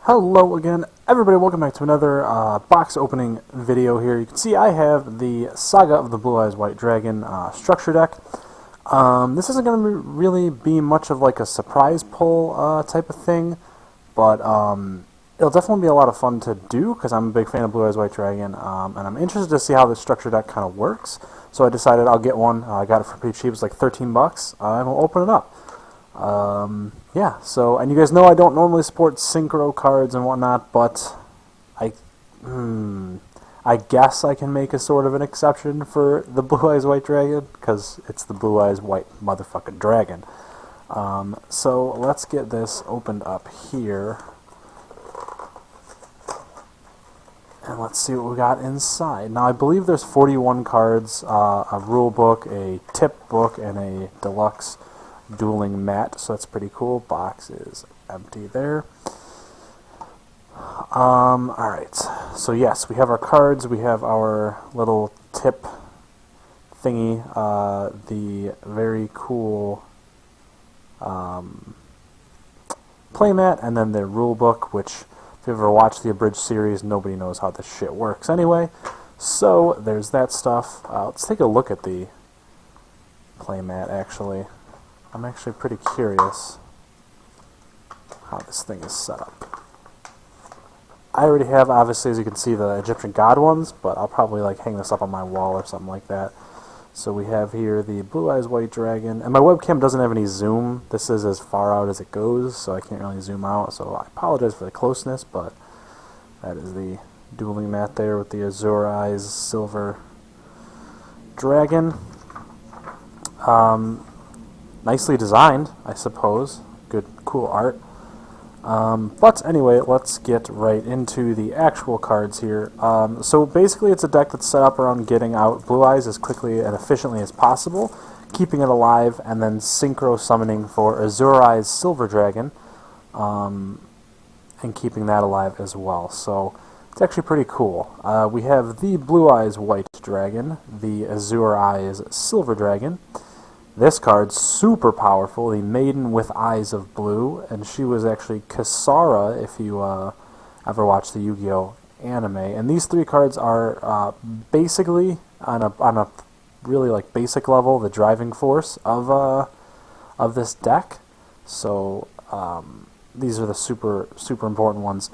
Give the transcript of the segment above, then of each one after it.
Hello again, everybody. Welcome back to another box opening video here. You can see I have the Saga of the Blue Eyes White Dragon structure deck. This isn't going to really be much of like a surprise pull type of thing, but it'll definitely be a lot of fun to do because I'm a big fan of Blue Eyes White Dragon, and I'm interested to see how this structure deck kind of works. So I decided I'll get one. I got it for pretty cheap. It's like 13 bucks, and we'll open it up. Yeah, so, and you guys know I don't normally support synchro cards and whatnot, but I guess I can make a sort of an exception for the Blue Eyes White Dragon, because it's the Blue Eyes White motherfucking dragon. So let's get this opened up here, and let's see what we got inside. Now I believe there's 41 cards, a rule book, a tip book, and a deluxe dueling mat, so that's pretty cool. Box is empty there. Alright, so yes, we have our cards, we have our little tip thingy, the very cool playmat, and then the rule book, which if you ever watched the abridged series, nobody knows how this shit works anyway. So there's that stuff. Let's take a look at the playmat actually. I'm actually pretty curious how this thing is set up. I already have, obviously, as you can see, the Egyptian god ones, but I'll probably like hang this up on my wall or something like that. So we have here the Blue Eyes White Dragon, and my webcam doesn't have any zoom. This is as far out as it goes, so I can't really zoom out, so I apologize for the closeness, but that is the dueling mat there with the Azure Eyes Silver Dragon. Nicely designed, I suppose. Good, cool art. But anyway, let's get right into the actual cards here. So basically it's a deck that's set up around getting out Blue Eyes as quickly and efficiently as possible, keeping it alive, and then synchro summoning for Azure Eyes Silver Dragon, and keeping that alive as well. So it's actually pretty cool. We have the Blue Eyes White Dragon, the Azure Eyes Silver Dragon. This card's super powerful, the Maiden with Eyes of Blue, and she was actually Kasara if you ever watched the Yu-Gi-Oh! Anime. And these three cards are basically, on a really like basic level, the driving force of this deck. So these are the super important ones.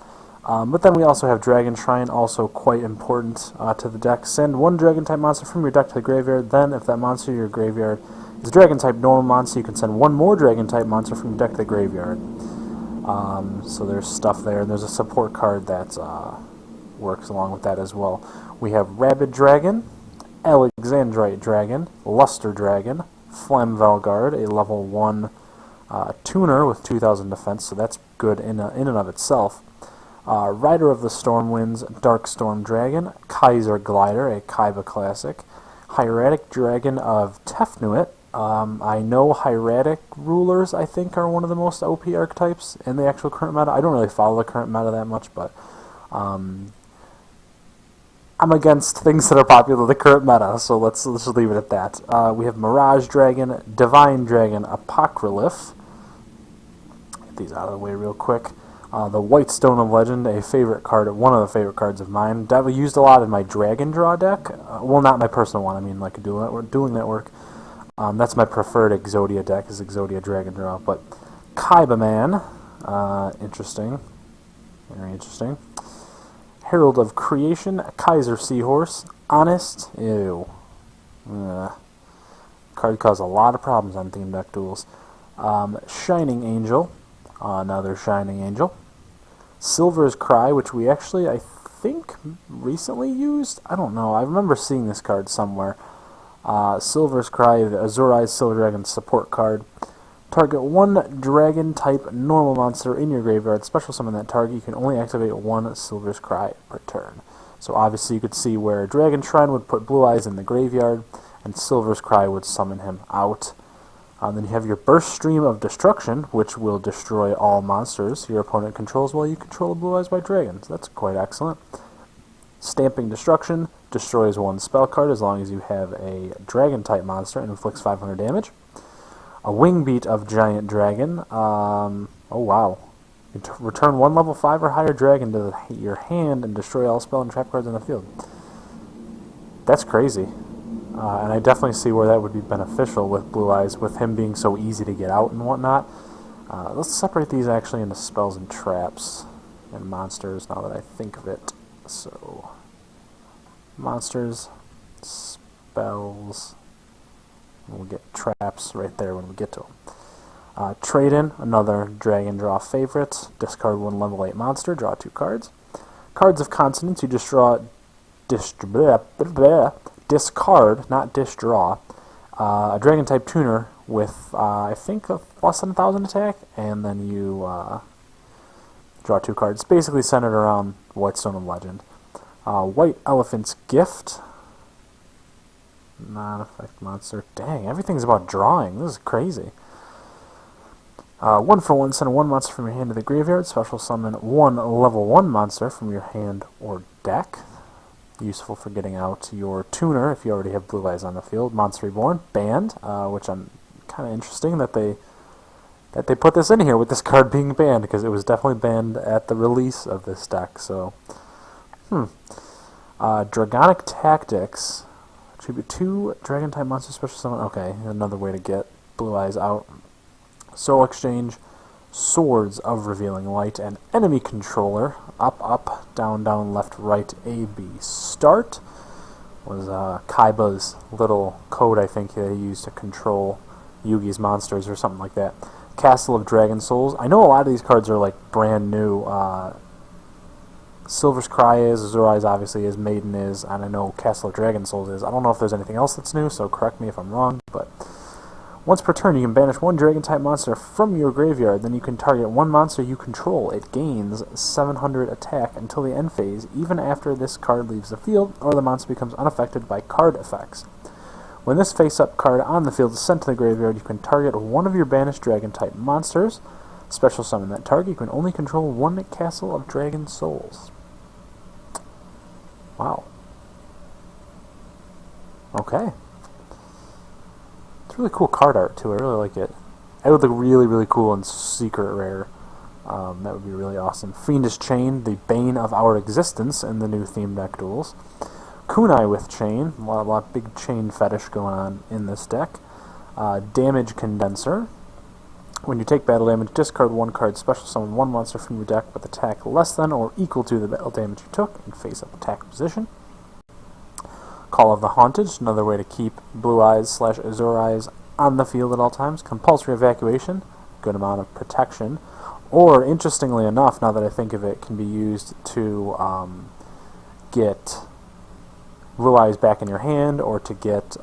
But then we also have Dragon Shrine, also quite important to the deck. Send one Dragon-type monster from your deck to the graveyard, then if that monster in your graveyard is a Dragon-type normal monster, you can send one more Dragon-type monster from your deck to the graveyard. So there's stuff there, and there's a support card that works along with that as well. We have Rabid Dragon, Alexandrite Dragon, Luster Dragon, Flamvel Guard, a level 1 tuner with 2000 defense, so that's good in and of itself. Rider of the Stormwinds, Darkstorm Dragon, Kaiser Glider, a Kaiba classic, Hieratic Dragon of Tefnuit. I know Hieratic rulers, I think, are one of the most OP archetypes in the actual current meta. I don't really follow the current meta that much, but I'm against things that are popular in the current meta, so let's just leave it at that. We have Mirage Dragon, Divine Dragon, Apocryph. Get these out of the way real quick. The White Stone of Legend, a favorite card, one of the favorite cards of mine. That we used a lot in my Dragon Draw deck. Well, not my personal one. I mean, like a Dueling Network. That's my preferred Exodia deck, is Exodia Dragon Draw. But Kaiba Man, interesting, very interesting. Herald of Creation, Kaiser Seahorse, Honest, ew. Card causes a lot of problems on theme deck duels. Shining Angel, another Shining Angel. Silver's Cry, which we actually, I think, recently used? I don't know. I remember seeing this card somewhere. Silver's Cry, the Azure Eyes Silver Dragon support card. Target one Dragon-type normal monster in your graveyard. Special summon that target. You can only activate one Silver's Cry per turn. So obviously you could see where Dragon Shrine would put Blue Eyes in the graveyard, and Silver's Cry would summon him out. Then you have your Burst Stream of Destruction, which will destroy all monsters your opponent controls while you control a Blue Eyes White Dragon. So that's quite excellent. Stamping Destruction destroys one spell card as long as you have a Dragon-type monster and inflicts 500 damage. A Wing Beat of Giant Dragon. Oh wow. You return one level 5 or higher dragon to your hand and destroy all spell and trap cards on the field. That's crazy. And I definitely see where that would be beneficial with Blue Eyes, with him being so easy to get out and whatnot. Let's separate these actually into spells and traps and monsters now that I think of it. So, monsters, spells, and we'll get traps right there when we get to them. Trade-in, another drag and draw favorite. Discard one level 8 monster, draw 2 cards. Cards of consonants, you just draw, discard, not dish draw, a dragon type tuner with, I think, a less than 1,000 attack, and then you draw 2 cards, basically centered around Whitestone of Legend. White Elephant's Gift, non-effect monster. Dang, everything's about drawing. This is crazy. 1-for-1, send 1 monster from your hand to the graveyard. Special summon 1 level 1 monster from your hand or deck. Useful for getting out your tuner if you already have Blue Eyes on the field. Monster Reborn, banned, which I'm kind of interesting that they put this in here with this card being banned, because it was definitely banned at the release of this deck. So, Dragonic Tactics, tribute 2 dragon type monster special summon. Okay, another way to get Blue Eyes out. Soul Exchange, Swords of Revealing Light, and Enemy Controller. Up, up, down, down, left, right, A, B. Start was Kaiba's little code, I think, that he used to control Yugi's monsters or something like that. Castle of Dragon Souls. I know a lot of these cards are like brand new. Silver's Cry is, Azure Eyes obviously is, Maiden is, and I know Castle of Dragon Souls is. I don't know if there's anything else that's new, so correct me if I'm wrong, but once per turn, you can banish 1 dragon-type monster from your graveyard. Then you can target 1 monster you control. It gains 700 attack until the end phase, even after this card leaves the field, or the monster becomes unaffected by card effects. When this face-up card on the field is sent to the graveyard, you can target 1 of your banished dragon-type monsters. Special summon that target. You can only control 1 Castle of Dragon Souls. Wow. Okay. It's really cool card art, too. I really like it. It would look really, really cool in Secret Rare. That would be really awesome. Fiendish Chain, the bane of our existence in the new theme deck duels. Kunai with Chain. A lot big chain fetish going on in this deck. Damage Condenser. When you take battle damage, discard 1 card, special summon 1 monster from your deck with attack less than or equal to the battle damage you took in face-up attack position. Call of the Haunted, another way to keep Blue Eyes / Azure Eyes on the field at all times. Compulsory Evacuation, good amount of protection. Or, interestingly enough, now that I think of it, can be used to get Blue Eyes back in your hand, or to get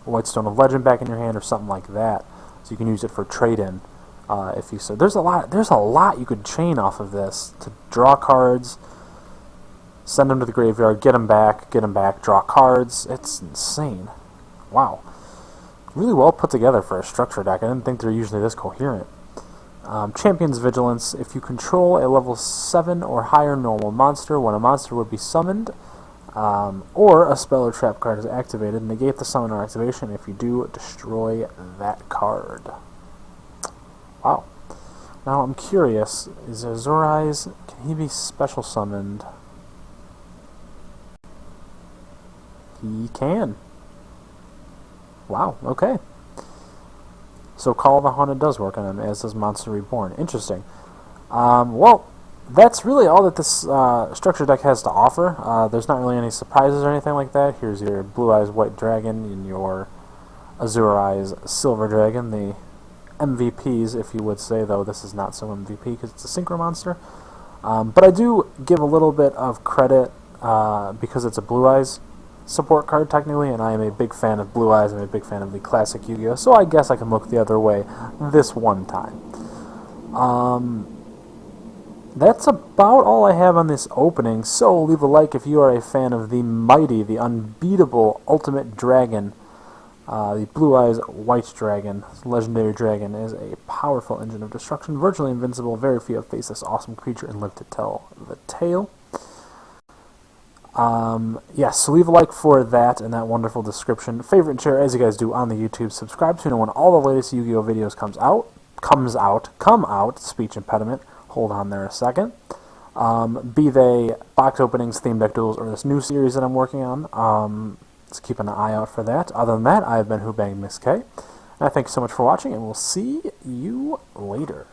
Whitestone of Legend back in your hand, or something like that. So you can use it for trade-in if you so. There's a lot you could chain off of this to draw cards. Send them to the graveyard, get them back, draw cards. It's insane. Wow. Really well put together for a structure deck. I didn't think they're usually this coherent. Champion's Vigilance. If you control a level 7 or higher normal monster, when a monster would be summoned, or a spell or trap card is activated, negate the summon or activation. If you do, destroy that card. Wow. Now I'm curious, is Azure Eyes, can he be special summoned? He can. Wow, okay. So Call of the Haunted does work on him, as does Monster Reborn. Interesting. Well, that's really all that this structure deck has to offer. There's not really any surprises or anything like that. Here's your Blue Eyes White Dragon and your Azure Eyes Silver Dragon, the MVPs, if you would say, though this is not so MVP because it's a Synchro monster. But I do give a little bit of credit because it's a Blue Eyes support card technically, and I am a big fan of Blue Eyes. I'm a big fan of the classic Yu-Gi-Oh! So I guess I can look the other way this one time. That's about all I have on this opening, so leave a like if you are a fan of the mighty, the unbeatable Ultimate Dragon. The Blue Eyes White Dragon, Legendary Dragon, is a powerful engine of destruction, virtually invincible. Very few have faced this awesome creature and lived to tell the tale. Yes, so leave a like for that and that wonderful description. Favorite and share as you guys do on the YouTube. Subscribe to know when all the latest Yu-Gi-Oh! Videos comes out. come out, speech impediment, hold on there a second. Be they box openings, theme deck duels, or this new series that I'm working on. Let's keep an eye out for that. Other than that, I've been Who Banged Miss K. And I thank you so much for watching, and we'll see you later.